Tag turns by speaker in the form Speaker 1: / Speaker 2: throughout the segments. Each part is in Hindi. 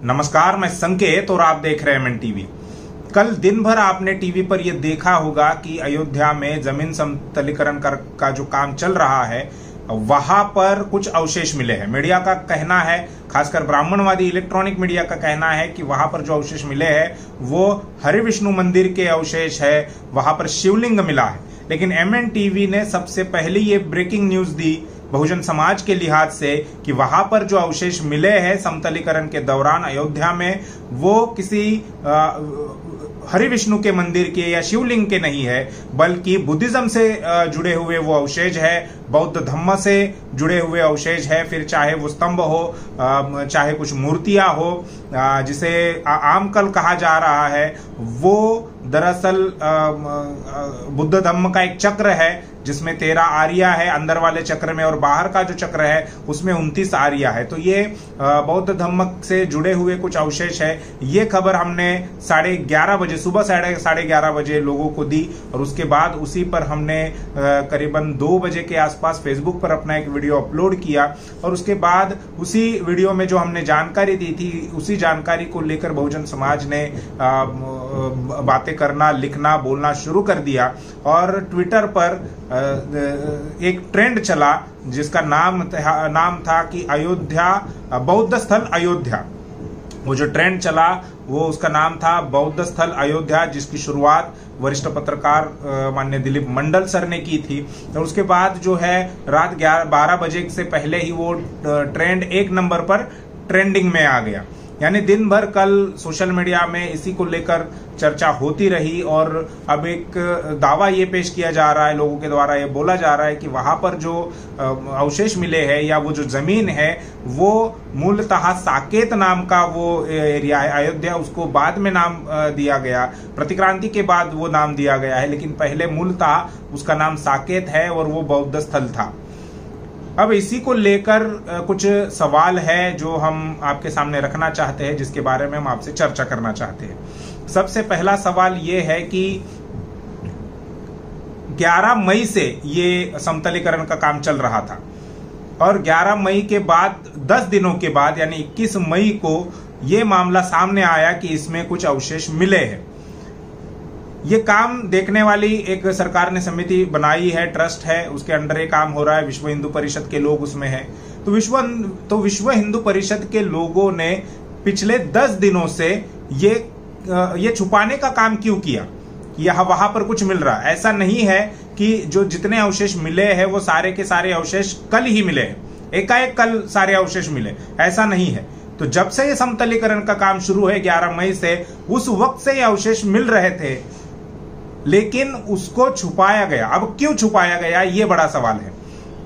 Speaker 1: नमस्कार, मैं संकेत और आप देख रहे हैं एमएन टीवी। कल दिन भर आपने टीवी पर यह देखा होगा कि अयोध्या में जमीन समतलीकरण का जो काम चल रहा है वहां पर कुछ अवशेष मिले हैं। मीडिया का कहना है, खासकर ब्राह्मणवादी इलेक्ट्रॉनिक मीडिया का कहना है कि वहां पर जो अवशेष मिले हैं वो हरिविष्णु मंदिर के अवशेष है, वहां पर शिवलिंग मिला है। लेकिन एमएन टीवी ने सबसे पहले ये ब्रेकिंग न्यूज दी बहुजन समाज के लिहाज से कि वहां पर जो अवशेष मिले हैं समतलीकरण के दौरान अयोध्या में वो किसी हरिविष्णु के मंदिर के या शिवलिंग के नहीं है, बल्कि बुद्धिज्म से जुड़े हुए वो अवशेष है, बौद्ध धम्म से जुड़े हुए अवशेष है। फिर चाहे वो स्तंभ हो, चाहे कुछ मूर्तियां हो, जिसे आमकल कहा जा रहा है, वो दरअसल बुद्ध धम्म का एक चक्र है जिसमें 13 आर्या है अंदर वाले चक्र में, और बाहर का जो चक्र है उसमें 29 आर्या है। तो ये बौद्ध धम्म से जुड़े हुए कुछ अवशेष है। ये खबर हमने 11:30 बजे, सुबह 11:30 बजे लोगों को दी, और उसके बाद उसी पर हमने करीबन 2 बजे के आसपास फेसबुक पर अपना एक वीडियो अपलोड किया। और उसके बाद उसी वीडियो में जो हमने जानकारी दी थी, उसी जानकारी को लेकर बहुजन समाज ने बातें करना, लिखना, बोलना शुरू कर दिया। और ट्विटर पर एक ट्रेंड चला जिसका नाम था कि अयोध्या, बौद्ध स्थल अयोध्या। वो जो ट्रेंड चला वो उसका नाम था बौद्ध स्थल अयोध्या, जिसकी शुरुआत वरिष्ठ पत्रकार माननीय दिलीप मंडल सर ने की थी। और उसके बाद जो है रात 12 बजे से पहले ही वो ट्रेंड 1 नंबर पर ट्रेंडिंग में आ गया। यानी दिन भर कल सोशल मीडिया में इसी को लेकर चर्चा होती रही। और अब एक दावा ये पेश किया जा रहा है, लोगों के द्वारा ये बोला जा रहा है कि वहां पर जो अवशेष मिले हैं या वो जो जमीन है वो मूलतः साकेत नाम का वो एरिया है। अयोध्या उसको बाद में नाम दिया गया, प्रतिक्रांति के बाद वो नाम दिया गया है, लेकिन पहले मूलतः उसका नाम साकेत है और वो बौद्ध स्थल था। अब इसी को लेकर कुछ सवाल है जो हम आपके सामने रखना चाहते हैं, जिसके बारे में हम आपसे चर्चा करना चाहते हैं। सबसे पहला सवाल ये है कि 11 मई से ये समतलीकरण का काम चल रहा था, और 11 मई के बाद 10 दिनों के बाद यानी 21 मई को ये मामला सामने आया कि इसमें कुछ अवशेष मिले हैं। ये काम देखने वाली एक सरकार ने समिति बनाई है, ट्रस्ट है, उसके अंडर ये काम हो रहा है। विश्व हिंदू परिषद के लोग उसमें हैं। तो विश्व हिंदू परिषद के लोगों ने पिछले 10 दिनों से ये छुपाने का काम क्यों किया कि वहां पर कुछ मिल रहा है। ऐसा नहीं है कि जो जितने अवशेष मिले हैं वो सारे के सारे अवशेष कल ही मिले हैं, एकाएक कल सारे अवशेष मिले, ऐसा नहीं है। तो जब से ये समतलीकरण का काम शुरू है 11 मई से, उस वक्त से ये अवशेष मिल रहे थे, लेकिन उसको छुपाया गया। अब क्यों छुपाया गया, ये बड़ा सवाल है।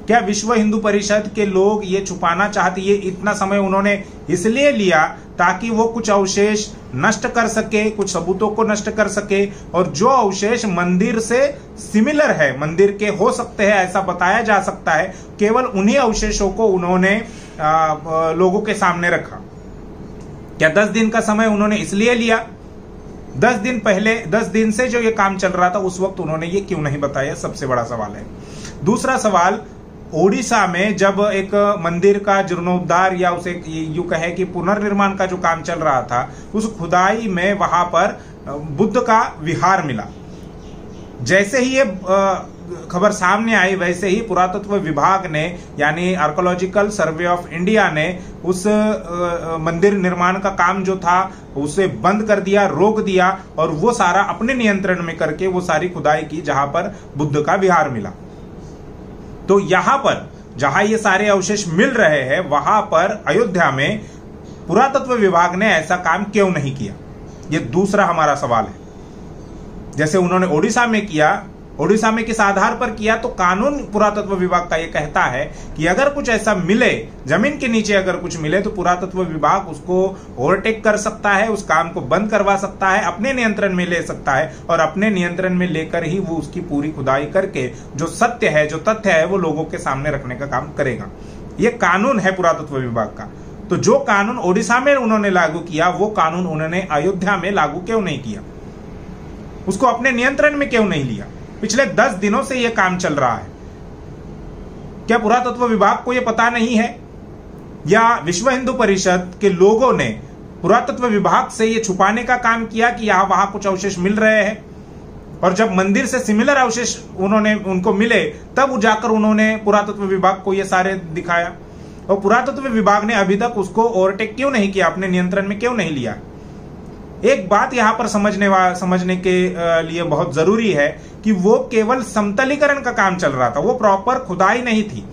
Speaker 1: क्या विश्व हिंदू परिषद के लोग ये छुपाना चाहते? ये इतना समय उन्होंने इसलिए लिया ताकि वो कुछ अवशेष नष्ट कर सके, कुछ सबूतों को नष्ट कर सके, और जो अवशेष मंदिर से सिमिलर है, मंदिर के हो सकते हैं, ऐसा बताया जा सकता है, केवल उन्हीं अवशेषों को उन्होंने लोगों के सामने रखा। क्या 10 दिन का समय उन्होंने इसलिए लिया? 10 दिन पहले, 10 दिन से जो ये काम चल रहा था उस वक्त उन्होंने ये क्यों नहीं बताया? सबसे बड़ा सवाल है। दूसरा सवाल, ओडिशा में जब एक मंदिर का जीर्णोद्धार या उसे यूं कहे कि पुनर्निर्माण का जो काम चल रहा था, उस खुदाई में वहां पर बुद्ध का विहार मिला। जैसे ही ये खबर सामने आई, वैसे ही पुरातत्व विभाग ने यानी आर्कोलॉजिकल सर्वे ऑफ इंडिया ने उस मंदिर निर्माण का काम जो था उसे बंद कर दिया, रोक दिया, और वो सारा अपने नियंत्रण में करके वो सारी खुदाई की जहां पर बुद्ध का विहार मिला। तो यहां पर जहां ये सारे अवशेष मिल रहे हैं, वहां पर अयोध्या में पुरातत्व विभाग ने ऐसा काम क्यों नहीं किया? ये दूसरा हमारा सवाल है। जैसे उन्होंने ओडिशा में किया, ओडिशा में किस आधार पर किया? तो कानून पुरातत्व विभाग का ये कहता है कि अगर कुछ ऐसा मिले, जमीन के नीचे अगर कुछ मिले, तो पुरातत्व विभाग उसको ओवरटेक कर सकता है, उस काम को बंद करवा सकता है, अपने नियंत्रण में ले सकता है, और अपने नियंत्रण में लेकर ही वो उसकी पूरी खुदाई करके जो सत्य है, जो तथ्य है, वो लोगों के सामने रखने का काम करेगा। ये कानून है पुरातत्व विभाग का। तो जो कानून ओडिशा में उन्होंने लागू किया, वो कानून उन्होंने अयोध्या में लागू क्यों नहीं किया? उसको अपने नियंत्रण में क्यों नहीं लिया? पिछले 10 दिनों से यह काम चल रहा है। क्या पुरातत्व विभाग को यह पता नहीं है, या विश्व हिंदू परिषद के लोगों ने पुरातत्व विभाग से ये छुपाने का काम किया कि यहां वहां कुछ अवशेष मिल रहे हैं, और जब मंदिर से सिमिलर अवशेष उनको मिले तब जाकर उन्होंने पुरातत्व विभाग को ये सारे दिखाया। और पुरातत्व विभाग ने अभी तक उसको ओवरटेक क्यों नहीं किया, अपने नियंत्रण में क्यों नहीं लिया? एक बात यहां पर समझने के लिए बहुत जरूरी है कि वो केवल समतलीकरण का काम चल रहा था, वो प्रॉपर खुदाई नहीं थी,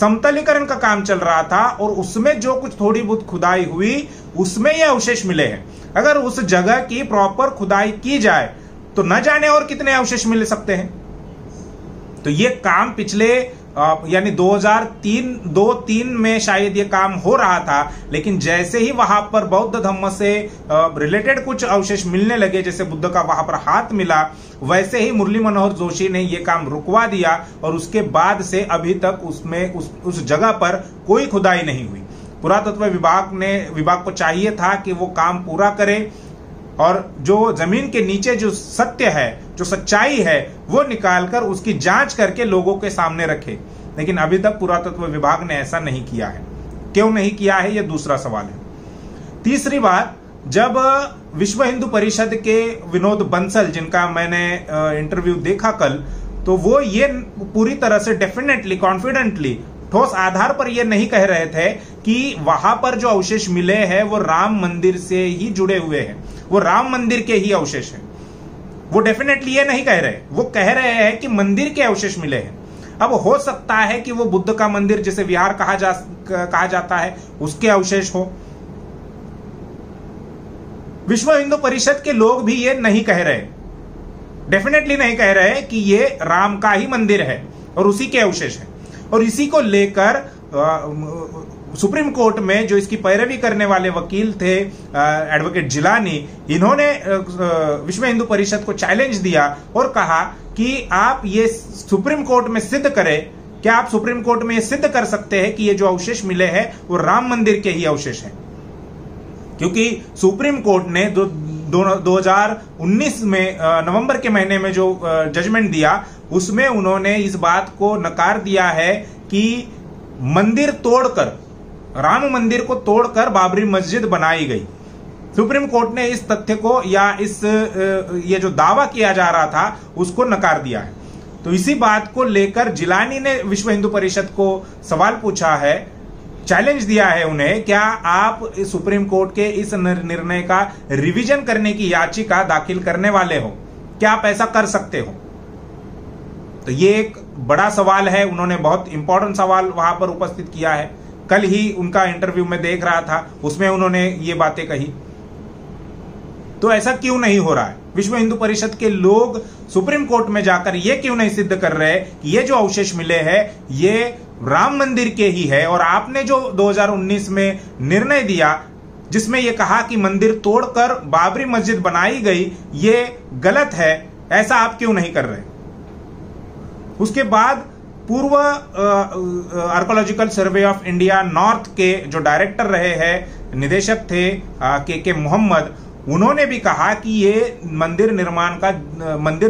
Speaker 1: समतलीकरण का काम चल रहा था, और उसमें जो कुछ थोड़ी बहुत खुदाई हुई उसमें ये अवशेष मिले हैं। अगर उस जगह की प्रॉपर खुदाई की जाए तो न जाने और कितने अवशेष मिल सकते हैं। तो ये काम पिछले यानी 2003 में शायद ये काम हो रहा था, लेकिन जैसे ही वहां पर बौद्ध धम्म से रिलेटेड कुछ अवशेष मिलने लगे, जैसे बुद्ध का वहां पर हाथ मिला, वैसे ही मुरली मनोहर जोशी ने ये काम रुकवा दिया, और उसके बाद से अभी तक उसमें उस जगह पर कोई खुदाई नहीं हुई। पुरातत्व विभाग को चाहिए था कि वो काम पूरा करे और जो जमीन के नीचे जो सत्य है, जो सच्चाई है, वो निकालकर उसकी जांच करके लोगों के सामने रखे, लेकिन अभी तक पुरातत्व विभाग ने ऐसा नहीं किया है। क्यों नहीं किया है, ये दूसरा सवाल है। तीसरी बात, जब विश्व हिंदू परिषद के विनोद बंसल, जिनका मैंने इंटरव्यू देखा कल, तो वो ये पूरी तरह से डेफिनेटली कॉन्फिडेंटली ठोस आधार पर ये नहीं कह रहे थे कि वहां पर जो अवशेष मिले हैं वो राम मंदिर से ही जुड़े हुए हैं, वो राम मंदिर के ही अवशेष हैं। वो डेफिनेटली ये नहीं कह रहे, वो कह रहे हैं कि मंदिर के अवशेष मिले हैं। अब हो सकता है कि वो बुद्ध का मंदिर, जिसे विहार कहा जाता है, उसके अवशेष हो। विश्व हिंदू परिषद के लोग भी ये नहीं कह रहे, डेफिनेटली नहीं कह रहे कि ये राम का ही मंदिर है और उसी के अवशेष है। और इसी को लेकर सुप्रीम कोर्ट में जो इसकी पैरवी करने वाले वकील थे एडवोकेट जिलानी, इन्होंने विश्व हिंदू परिषद को चैलेंज दिया और कहा कि आप ये सुप्रीम कोर्ट में सिद्ध करें, क्या आप सुप्रीम कोर्ट में ये सिद्ध कर सकते हैं कि ये जो अवशेष मिले हैं वो राम मंदिर के ही अवशेष हैं? क्योंकि सुप्रीम कोर्ट ने 2019 में नवंबर के महीने में जो जजमेंट दिया, उसमें उन्होंने इस बात को नकार दिया है कि मंदिर तोड़कर, राम मंदिर को तोड़कर बाबरी मस्जिद बनाई गई। सुप्रीम कोर्ट ने इस तथ्य को या ये जो दावा किया जा रहा था उसको नकार दिया है। तो इसी बात को लेकर जिलानी ने विश्व हिंदू परिषद को सवाल पूछा है, चैलेंज दिया है उन्हें, क्या आप सुप्रीम कोर्ट के इस निर्णय का रिवीजन करने की याचिका दाखिल करने वाले हो? क्या आप ऐसा कर सकते हो? तो ये एक बड़ा सवाल है, उन्होंने बहुत इंपॉर्टेंट सवाल वहां पर उपस्थित किया है। कल ही उनका इंटरव्यू में देख रहा था, उसमें उन्होंने ये बातें कही। तो ऐसा क्यों नहीं हो रहा है? विश्व हिंदू परिषद के लोग सुप्रीम कोर्ट में जाकर ये क्यों नहीं सिद्ध कर रहे कि ये जो अवशेष मिले हैं ये राम मंदिर के ही है? और आपने जो 2019 में निर्णय दिया जिसमें यह कहा कि मंदिर तोड़कर बाबरी मस्जिद बनाई गई, ये गलत है, ऐसा आप क्यों नहीं कर रहे? उसके बाद पूर्व archaeological survey of India north के जो डायरेक्टर रहे हैं, निदेशक थे के मोहम्मद, उन्होंने भी कहा कि ये मंदिर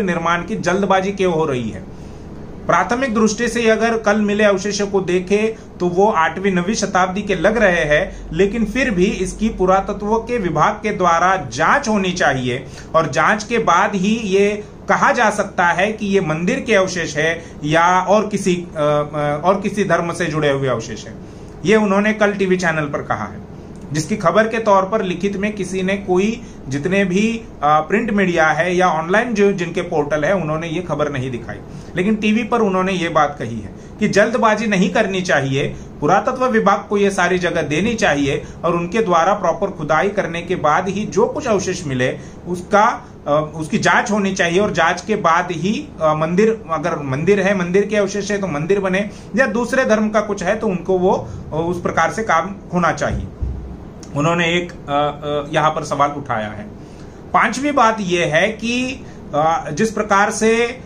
Speaker 1: निर्माण की जल्दबाजी क्यों हो रही है। प्राथमिक दृष्टि से अगर कल मिले अवशेषों को देखें तो वो 8वीं 9वीं शताब्दी के लग रहे हैं, लेकिन फिर भी इसकी पुरातत्व के विभाग के द्वारा जांच होनी चाहिए और जांच के बाद ही ये कहा जा सकता है कि ये मंदिर के अवशेष है या और किसी धर्म से जुड़े हुए अवशेष है। ये उन्होंने कल टीवी चैनल पर कहा है, जिसकी खबर के तौर पर लिखित में किसी ने जितने भी प्रिंट मीडिया है या ऑनलाइन जो जिनके पोर्टल है, उन्होंने ये खबर नहीं दिखाई, लेकिन टीवी पर उन्होंने ये बात कही है कि जल्दबाजी नहीं करनी चाहिए, पुरातत्व विभाग को ये सारी जगह देनी चाहिए और उनके द्वारा प्रॉपर खुदाई करने के बाद ही जो कुछ अवशेष मिले उसकी जांच होनी चाहिए और जांच के बाद ही मंदिर, अगर मंदिर है, मंदिर के अवशेष है तो मंदिर बने, या दूसरे धर्म का कुछ है तो उनको वो उस प्रकार से काम होना चाहिए। उन्होंने एक यहां पर सवाल उठाया है। पांचवी बात यह है कि जिस प्रकार से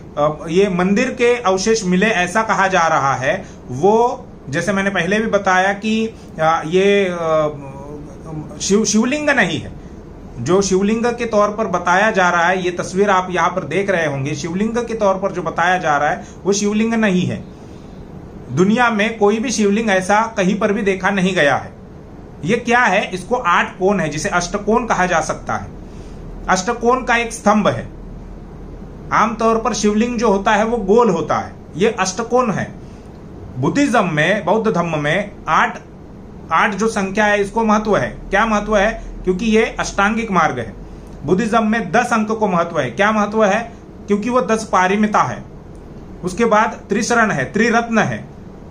Speaker 1: ये मंदिर के अवशेष मिले ऐसा कहा जा रहा है, वो जैसे मैंने पहले भी बताया कि ये शिवलिंग नहीं है। जो शिवलिंग के तौर पर बताया जा रहा है, ये तस्वीर आप यहां पर देख रहे होंगे, शिवलिंग के तौर पर जो बताया जा रहा है वो शिवलिंग नहीं है। दुनिया में कोई भी शिवलिंग ऐसा कहीं पर भी देखा नहीं गया है। ये क्या है? इसको 8 कोण है, जिसे अष्टकोण कहा जा सकता है। अष्टकोण का एक स्तंभ है। आमतौर पर शिवलिंग जो होता है वो गोल होता है, ये अष्टकोण है। बुद्धिज्म में, बौद्ध धर्म में 8 जो संख्या है इसको महत्व है। क्या महत्व है? क्योंकि ये अष्टांगिक मार्ग है। बुद्धिज्म में 10 अंक को महत्व है। क्या महत्व है? क्योंकि वो 10 पारिमिता है। उसके बाद त्रिशरण है, त्रिरत्न है,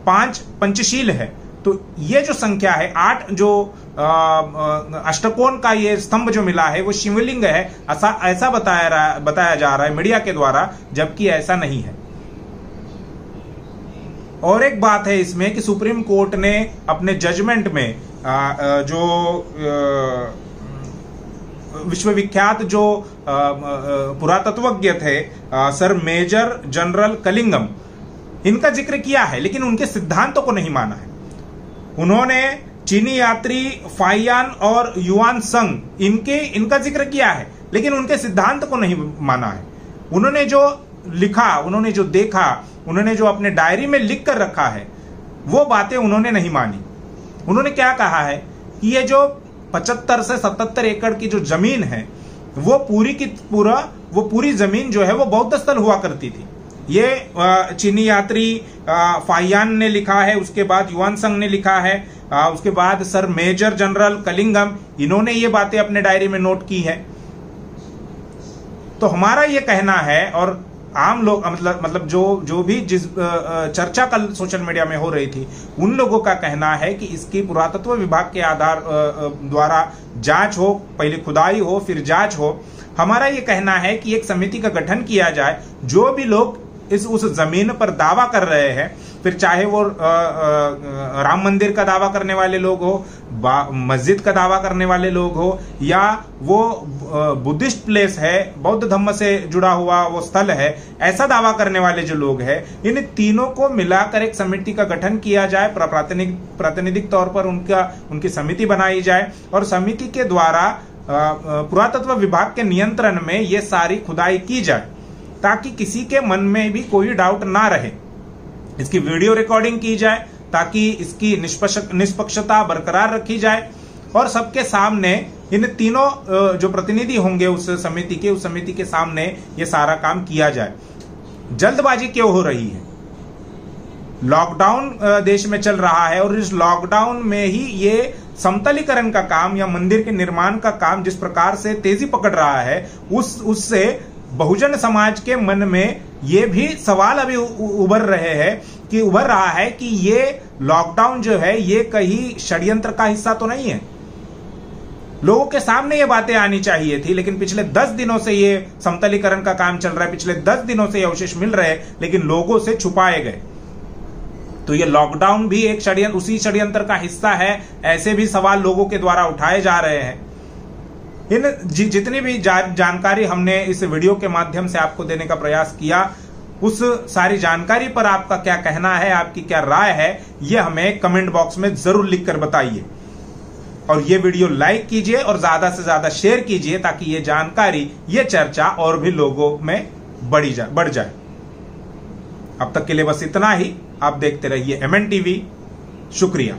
Speaker 1: 5 पंचशील है। तो ये जो संख्या है 8 जो अष्टकोण का ये स्तंभ जो मिला है वो शिवलिंग है, ऐसा बताया जा रहा है मीडिया के द्वारा, जबकि ऐसा नहीं है। और एक बात है इसमें कि सुप्रीम कोर्ट ने अपने जजमेंट में जो विश्वविख्यात जो पुरातत्वज्ञ थे सर मेजर जनरल कलिंगम, इनका जिक्र किया है, लेकिन उनके सिद्धांतों को नहीं माना है। उन्होंने चीनी यात्री फाइयान और युआन संग इनका जिक्र किया है, लेकिन उनके सिद्धांत को नहीं माना है। उन्होंने जो लिखा, उन्होंने जो देखा, उन्होंने जो अपने डायरी में लिख कर रखा है, वो बातें उन्होंने नहीं मानी। उन्होंने क्या कहा है कि ये जो 75 से 77 एकड़ की जो जमीन है वो पूरी जमीन जो है वो बौद्ध स्थल हुआ करती थी। ये चीनी यात्री फाइयान ने लिखा है, उसके बाद युआन संग ने लिखा है, उसके बाद सर मेजर जनरल कलिंगम, इन्होंने ये बातें अपने डायरी में नोट की है। तो हमारा ये कहना है, और आम लोग मतलब जो भी जिस चर्चा कल सोशल मीडिया में हो रही थी, उन लोगों का कहना है कि इसकी पुरातत्व विभाग के आधार द्वारा जांच हो, पहले खुदाई हो फिर जांच हो। हमारा ये कहना है कि एक समिति का गठन किया जाए। जो भी लोग उस जमीन पर दावा कर रहे हैं, फिर चाहे वो राम मंदिर का दावा करने वाले लोग हो, मस्जिद का दावा करने वाले लोग हो, या वो बुद्धिस्ट प्लेस है, बौद्ध धर्म से जुड़ा हुआ वो स्थल है, ऐसा दावा करने वाले जो लोग हैं, इन तीनों को मिलाकर एक समिति का गठन किया जाए। प्रातिनिधिक तौर पर उनकी समिति बनाई जाए और समिति के द्वारा पुरातत्व विभाग के नियंत्रण में ये सारी खुदाई की जाए, ताकि किसी के मन में भी कोई डाउट ना रहे। इसकी वीडियो रिकॉर्डिंग की जाए ताकि इसकी निष्पक्षता बरकरार रखी जाए, और सबके सामने इन तीनों जो प्रतिनिधि होंगे उस समिति के सामने ये सारा काम किया जाए। जल्दबाजी क्यों हो रही है? लॉकडाउन देश में चल रहा है, और इस लॉकडाउन में ही ये समतलीकरण का काम या मंदिर के निर्माण का काम जिस प्रकार से तेजी पकड़ रहा है, उससे बहुजन समाज के मन में ये भी सवाल अभी उभर रहा है कि ये लॉकडाउन जो है ये कहीं षड्यंत्र का हिस्सा तो नहीं है। लोगों के सामने ये बातें आनी चाहिए थी, लेकिन पिछले 10 दिनों से ये समतलीकरण का काम चल रहा है, पिछले 10 दिनों से ये अवशेष मिल रहे हैं, लेकिन लोगों से छुपाए गए। तो ये लॉकडाउन भी एक उसी षड्यंत्र का हिस्सा है, ऐसे भी सवाल लोगों के द्वारा उठाए जा रहे हैं। इन जितनी भी जानकारी हमने इस वीडियो के माध्यम से आपको देने का प्रयास किया, उस सारी जानकारी पर आपका क्या कहना है, आपकी क्या राय है, ये हमें कमेंट बॉक्स में जरूर लिखकर बताइए। और ये वीडियो लाइक कीजिए और ज्यादा से ज्यादा शेयर कीजिए, ताकि ये जानकारी, ये चर्चा और भी लोगों में बढ़ जाए। अब तक के लिए बस इतना ही। आप देखते रहिए MN TV। शुक्रिया।